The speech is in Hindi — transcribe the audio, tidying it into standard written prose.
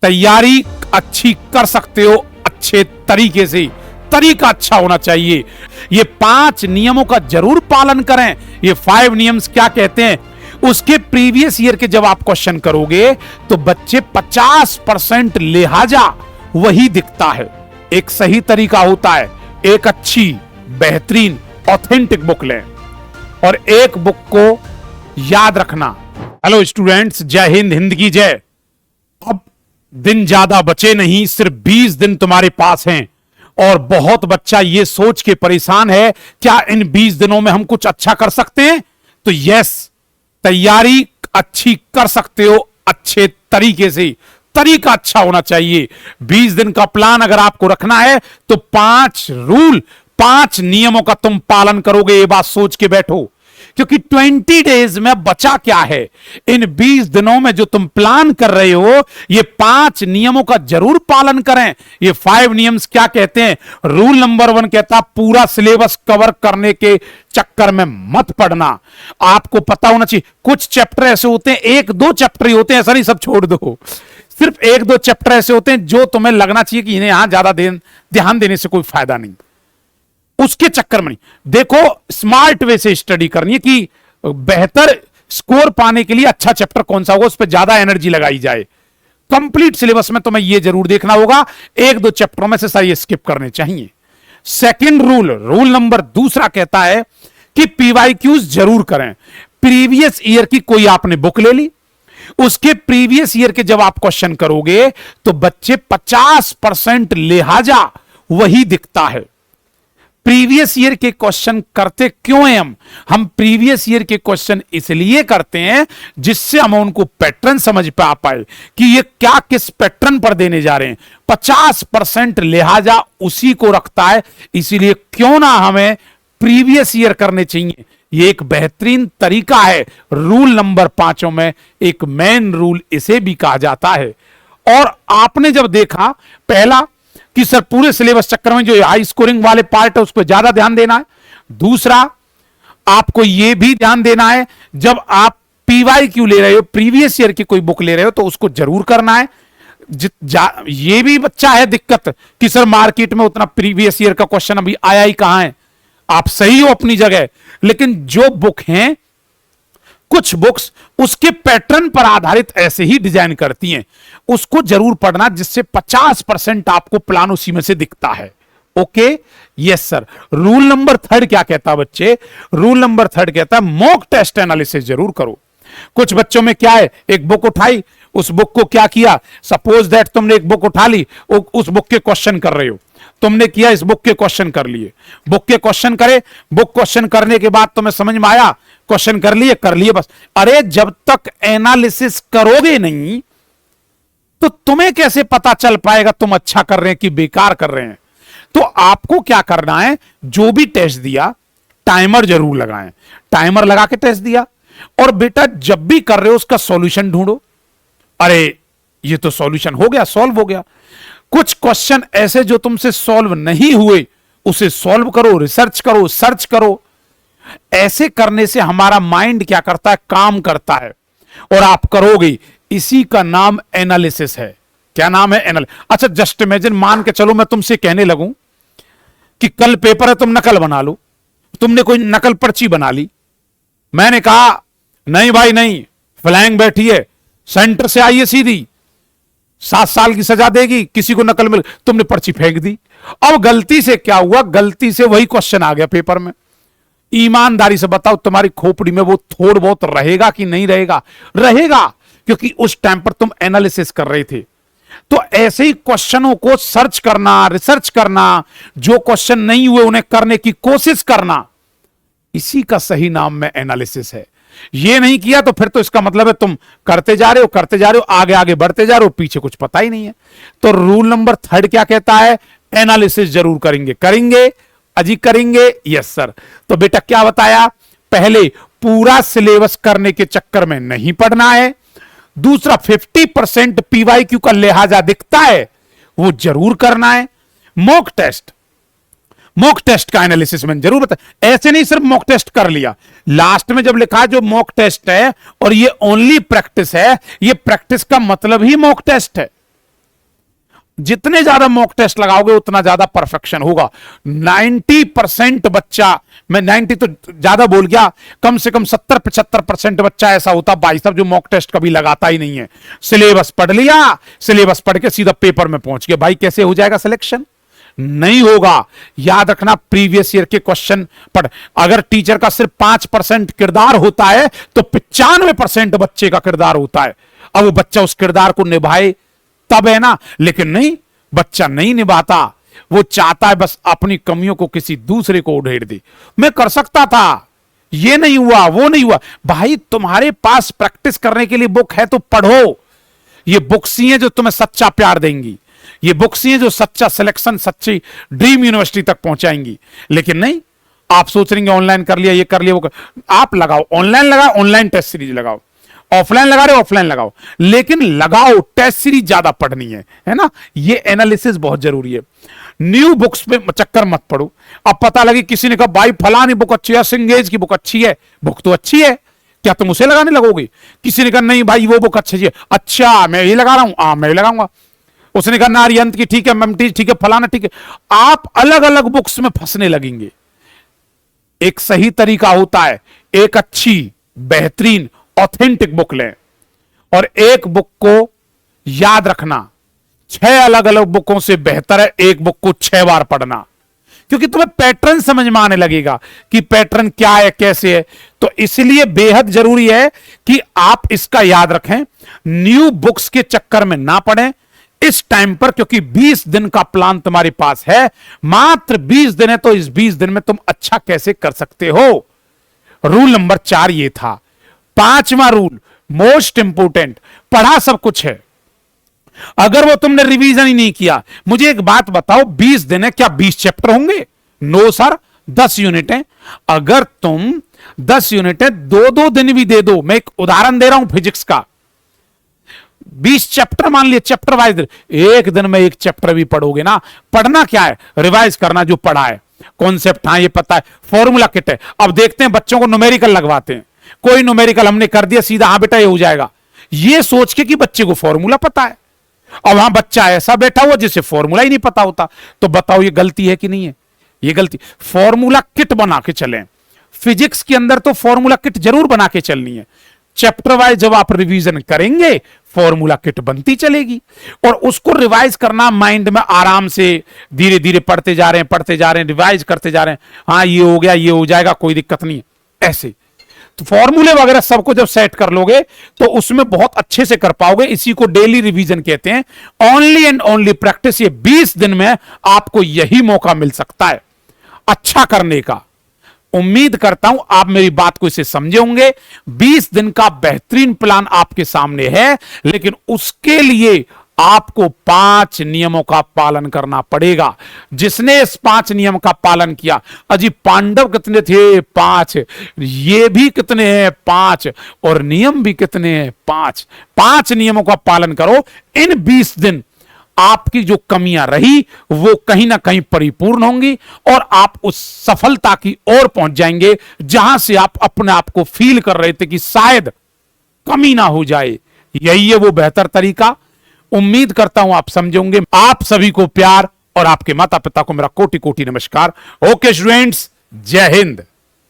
तैयारी अच्छी कर सकते हो अच्छे तरीके से, तरीका अच्छा होना चाहिए। ये 5 नियमों का जरूर पालन करें। ये 5 नियम्स क्या कहते हैं, उसके प्रीवियस ईयर के जब आप क्वेश्चन करोगे तो बच्चे 50% लिहाजा वही दिखता है। एक सही तरीका होता है, एक अच्छी बेहतरीन ऑथेंटिक बुक लें और एक बुक को याद रखना। हेलो स्टूडेंट्स, जय हिंद, हिंद की जय। अब दिन ज्यादा बचे नहीं, सिर्फ 20 दिन तुम्हारे पास हैं और बहुत बच्चा ये सोच के परेशान है क्या इन 20 दिनों में हम कुछ अच्छा कर सकते हैं। तो यस, तैयारी अच्छी कर सकते हो अच्छे तरीके से, तरीका अच्छा होना चाहिए। 20 दिन का प्लान अगर आपको रखना है तो 5 रूल, 5 नियमों का तुम पालन करोगे, ये बात सोच के बैठो। क्योंकि 20 डेज में बचा क्या है, इन 20 दिनों में जो तुम प्लान कर रहे हो ये 5 नियमों का जरूर पालन करें। ये 5 नियम्स क्या कहते हैं, रूल नंबर 1 कहता पूरा सिलेबस कवर करने के चक्कर में मत पड़ना। आपको पता होना चाहिए कुछ चैप्टर ऐसे होते हैं, 1-2 चैप्टर ही होते हैं, ऐसा नहीं सब छोड़ दो। सिर्फ 1-2 चैप्टर ऐसे होते हैं जो तुम्हें लगना चाहिए कि इन्हें यहां ज्यादा ध्यान देने से कोई फायदा नहीं, उसके चक्कर में नहीं। देखो, स्मार्ट वे से स्टडी करनी है कि बेहतर स्कोर पाने के लिए अच्छा चैप्टर कौन सा होगा, उस पर ज्यादा एनर्जी लगाई जाए। कंप्लीट सिलेबस में तुम्हें यह जरूर देखना होगा 1-2 चैप्टरों में से सारी स्किप करने चाहिए। सेकंड रूल नंबर 2 कहता है कि पीवाईक्यूज जरूर करें। प्रीवियस ईयर की कोई आपने बुक ले ली, उसके प्रीवियस ईयर के जब आप क्वेश्चन करोगे तो बच्चे 50% लिहाजा वही दिखता है। प्रीवियस ईयर के क्वेश्चन करते क्यों हैं हम प्रीवियस ईयर के क्वेश्चन इसलिए करते हैं जिससे हम उनको पैटर्न समझ पा पाए कि ये क्या किस पैटर्न पर देने जा रहे हैं। 50% लिहाजा उसी को रखता है, इसीलिए क्यों ना हमें प्रीवियस ईयर करने चाहिए। ये एक बेहतरीन तरीका है। रूल नंबर 5 में एक मेन रूल इसे भी कहा जाता है। और आपने जब देखा पहला कि सर पूरे सिलेबस चक्कर में जो हाई स्कोरिंग वाले पार्ट है उस पर ज्यादा ध्यान देना है। दूसरा, आपको यह भी ध्यान देना है जब आप पीवाईक्यू ले रहे हो, प्रीवियस ईयर की कोई बुक ले रहे हो, तो उसको जरूर करना है। ये भी बच्चा है दिक्कत कि सर मार्केट में उतना प्रीवियस ईयर का क्वेश्चन अभी आया ही कहां है। आप सही हो अपनी जगह, लेकिन जो बुक हैं, कुछ बुक्स उसके पैटर्न पर आधारित ऐसे ही डिजाइन करती हैं, उसको जरूर पढ़ना जिससे 50% आपको प्लान उसी में से दिखता है। Okay, yes sir. Rule number 3 क्या कहता है बच्चे, रूल नंबर 3 कहता है मॉक टेस्ट एनालिसिस जरूर करो। कुछ बच्चों में क्या है, एक बुक उठाई, उस बुक को क्या किया, सपोज दैट तुमने एक बुक उठा ली, उस बुक के क्वेश्चन कर रहे हो, तुमने किया इस बुक के क्वेश्चन कर लिए, बुक के क्वेश्चन करे, बुक क्वेश्चन करने के बाद तुम्हें समझ में आया, क्वेश्चन कर लिए बस। अरे जब तक एनालिसिस करोगे नहीं तो तुम्हें कैसे पता चल पाएगा तुम अच्छा कर रहे हैं कि बेकार कर रहे हैं। तो आपको क्या करना है, जो भी टेस्ट दिया टाइमर जरूर लगाएं। टाइमर लगा के टेस्ट दिया और बेटा जब भी कर रहे हो उसका सॉल्यूशन ढूंढो। अरे ये तो सॉल्यूशन हो गया, सॉल्व हो गया। कुछ क्वेश्चन ऐसे जो तुमसे सॉल्व नहीं हुए उसे सॉल्व करो, रिसर्च करो, सर्च करो। ऐसे करने से हमारा माइंड क्या करता है, काम करता है और आप करोगे। इसी का नाम एनालिसिस है। क्या नाम है, एनालिसिस। अच्छा जस्ट इमेजिन, मान के चलो मैं तुमसे कहने लगूं कि कल पेपर है, तुम नकल बना लो। तुमने कोई नकल पर्ची बना ली, मैंने कहा नहीं भाई नहीं, फ्लैंग बैठी है, सेंटर से आई है सीधी, 7 साल की सजा देगी किसी को नकल मिल, तुमने पर्ची फेंक दी। अब गलती से क्या हुआ, गलती से वही क्वेश्चन आ गया पेपर में। ईमानदारी से बताओ तुम्हारी खोपड़ी में वो थोड़ा बहुत रहेगा कि नहीं रहेगा? रहेगा, क्योंकि उस टाइम पर तुम एनालिसिस कर रहे थे। तो ऐसे ही क्वेश्चनों को सर्च करना, रिसर्च करना, जो क्वेश्चन नहीं हुए उन्हें करने की कोशिश करना, इसी का सही नाम में एनालिसिस है। ये नहीं किया तो फिर तो इसका मतलब है तुम करते जा रहे हो, आगे आगे बढ़ते जा रहे हो, पीछे कुछ पता ही नहीं है। तो रूल नंबर 3 क्या कहता है, एनालिसिस जरूर करेंगे अजी करेंगे, यस सर। तो बेटा क्या बताया, पहले पूरा सिलेबस करने के चक्कर में नहीं पढ़ना है। दूसरा 50% पीवाईक्यू का लिहाजा दिखता है वो जरूर करना है। मॉक टेस्ट का एनालिसिस मैंने जरूर बताया। ऐसे नहीं सिर्फ मॉक टेस्ट कर लिया, लास्ट में जब लिखा जो मॉक टेस्ट है और ये ओनली प्रैक्टिस है, ये प्रैक्टिस का मतलब ही मॉक टेस्ट है। जितने ज्यादा मॉक टेस्ट लगाओगे उतना ज्यादा परफेक्शन होगा। 90% बच्चा, मैं 90 तो ज्यादा बोल गया, कम से कम 70-75% बच्चा ऐसा होता भाई साहब जो मॉक टेस्ट कभी लगाता ही नहीं है। सिलेबस पढ़ लिया, सिलेबस पढ़ के सीधा पेपर में पहुंच गया, भाई कैसे हो जाएगा सिलेक्शन? नहीं होगा। याद रखना, प्रीवियस ईयर के क्वेश्चन पढ़। अगर टीचर का सिर्फ 5% किरदार होता है तो 95% बच्चे का किरदार होता है। अब वो बच्चा उस किरदार को निभाए तब है ना, लेकिन नहीं, बच्चा नहीं निभाता। वो चाहता है बस अपनी कमियों को किसी दूसरे को उधेड़ दे। मैं कर सकता था, ये नहीं हुआ, वो नहीं हुआ। भाई तुम्हारे पास प्रैक्टिस करने के लिए बुक है तो पढ़ो। ये बुक्स ही हैं जो तुम्हें सच्चा प्यार देंगी, ये बुक्स ही हैं जो सच्चा सिलेक्शन, सच्ची ड्रीम यूनिवर्सिटी तक पहुंचाएंगी। लेकिन नहीं, आप सोच रहे ऑनलाइन कर लिया, ये कर लिया, वो कर। आप लगाओ, ऑनलाइन लगाओ, ऑनलाइन टेस्ट सीरीज लगाओ, ऑफलाइन लगा रहे हो ऑफलाइन लगाओ, लेकिन लगाओ, टेस्ट सीरीज ज्यादा पढ़नी है ना। ये एनालिसिस बहुत जरूरी है। न्यू बुक्स पे चक्कर मत पड़ो। अब पता लगे किसी ने कहा भाई फलानी बुक अच्छी है, सिंगेज की बुक अच्छी है, बुक तो अच्छी है, क्या तुम उसे लगाने लगोगे? किसी ने कहा नहीं भाई वो बुक अच्छी है, अच्छा मैं ये लगा रहा हूं, हाँ मैं लगाऊंगा। उसने कहा नारियंत की ठीक है, ममटी ठीक है, फलाना ठीक है। आप अलग अलग बुक्स में फंसने लगेंगे। एक सही तरीका होता है, एक अच्छी बेहतरीन ऑथेंटिक बुक लें और एक बुक को याद रखना 6 अलग अलग बुकों से बेहतर है एक बुक को 6 बार पढ़ना, क्योंकि तुम्हें पैटर्न समझ में आने लगेगा कि पैटर्न क्या है, कैसे है। तो इसलिए बेहद जरूरी है कि आप इसका याद रखें, न्यू बुक्स के चक्कर में ना पड़ें इस टाइम पर, क्योंकि 20 दिन का प्लान तुम्हारे पास है, मात्र 20 दिन है। तो इस 20 दिन में तुम अच्छा कैसे कर सकते हो? रूल नंबर 4 ये था। 5वां रूल मोस्ट इंपोर्टेंट, पढ़ा सब कुछ है, अगर वो तुमने रिवीजन ही नहीं किया। मुझे एक बात बताओ, 20 दिन है, क्या 20 चैप्टर होंगे? नो सर, 10 यूनिट है। अगर तुम 10 यूनिट है 2-2 दिन भी दे दो, मैं एक उदाहरण दे रहा हूं फिजिक्स का, 20 चैप्टर मान लिए, चैप्टर वाइज एक दिन में एक चैप्टर भी पढ़ोगे ना। पढ़ना क्या है? रिवाइज करना जो पढ़ा है, कॉन्सेप्ट हाँ ये पता है, फॉर्मूला किट है। अब देखते हैं बच्चों को न्यूमेरिकल लगवाते हैं, कोई न्यूमेरिकल हमने कर दिया सीधा, हाँ बेटा ये हो जाएगा, ये सोच के कि बच्चे को फॉर्मूला पता है। और वहां बच्चा ऐसा बैठा हुआ जिसे फॉर्मूला ही नहीं पता होता। तो बताओ ये गलती है कि नहीं है? ये गलती। फॉर्मूला किट बना के चलें। फिजिक्स के अंदर तो फॉर्मूला किट जरूर बना के चलनी है। चैप्टर वाइज जब आप रिवीजन करेंगे फॉर्मूला किट बनती चलेगी, और उसको रिवाइज करना माइंड में आराम से, धीरे धीरे पढ़ते जा रहे हैं, पढ़ते जा रहे हैं, रिवाइज करते जा रहे हैं, हाँ ये हो गया, ये हो जाएगा, कोई दिक्कत नहीं है। ऐसे तो फॉर्मूले वगैरह सबको जब सेट कर लोगे तो उसमें बहुत अच्छे से कर पाओगे। इसी को डेली रिवीजन कहते हैं। Only and only practice. ये 20 दिन में आपको यही मौका मिल सकता है अच्छा करने का। उम्मीद करता हूं आप मेरी बात को इसे समझे होंगे। 20 दिन का बेहतरीन प्लान आपके सामने है, लेकिन उसके लिए आपको 5 नियमों का पालन करना पड़ेगा। जिसने इस 5 नियम का पालन किया, अजी पांडव कितने थे? 5। ये भी कितने हैं? 5। और नियम भी कितने हैं? 5। 5 नियमों का पालन करो। इन 20 दिन आपकी जो कमियां रही वो कहीं ना कहीं परिपूर्ण होंगी और आप उस सफलता की ओर पहुंच जाएंगे जहां से आप अपने आप को फील कर रहे थे कि शायद कमी ना हो जाए। यही है वो बेहतर तरीका। उम्मीद करता हूं आप समझेंगे। आप सभी को प्यार और आपके माता पिता को मेरा कोटि कोटि नमस्कार। ओके स्टूडेंट्स, जय हिंद।